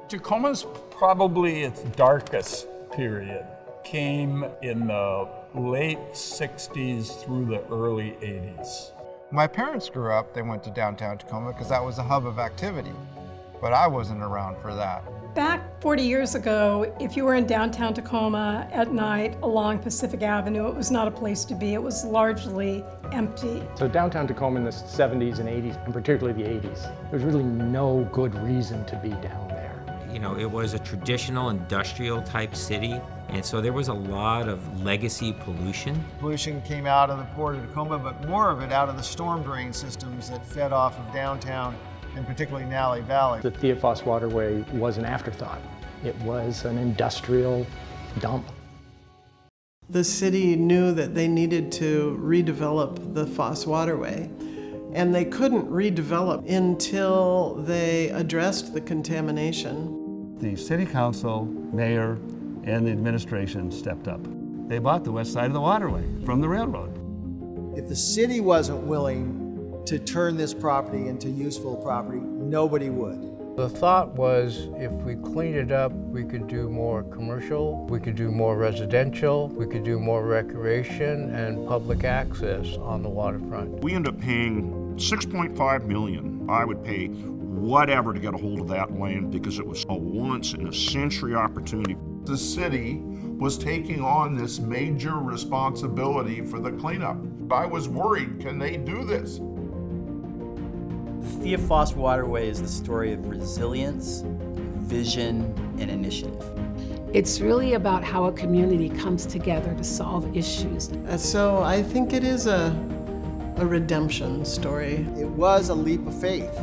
Tacoma's probably its darkest period came in the late 60s through the early 80s. My parents grew up, they went to downtown Tacoma because that was a hub of activity, but I wasn't around for that. Back 40 years ago, if you were in downtown Tacoma at night along Pacific Avenue, it was not a place to be. It was largely empty. So downtown Tacoma in the 70s and 80s, and particularly the 80s, there's really no good reason to be down there. You know, it was a traditional industrial type city, and so there was a lot of legacy pollution. Pollution came out of the port of Tacoma, but more of it out of the storm drain systems that fed off of downtown, and particularly Nally Valley. The Thea Foss Waterway was an afterthought. It was an industrial dump. The city knew that they needed to redevelop the Foss Waterway, and they couldn't redevelop until they addressed the contamination. The city council, mayor, and the administration stepped up. They bought the west side of the waterway from the railroad. If the city wasn't willing to turn this property into useful property, nobody would. The thought was if we cleaned it up, we could do more commercial, we could do more residential, we could do more recreation and public access on the waterfront. We ended up paying $6.5 million. I would pay whatever to get a hold of that land because it was a once-in-a-century opportunity. The city was taking on this major responsibility for the cleanup. I was worried, can they do this? The Thea Foss Waterway is the story of resilience, vision, and initiative. It's really about how a community comes together to solve issues. So I think it is a redemption story. It was a leap of faith.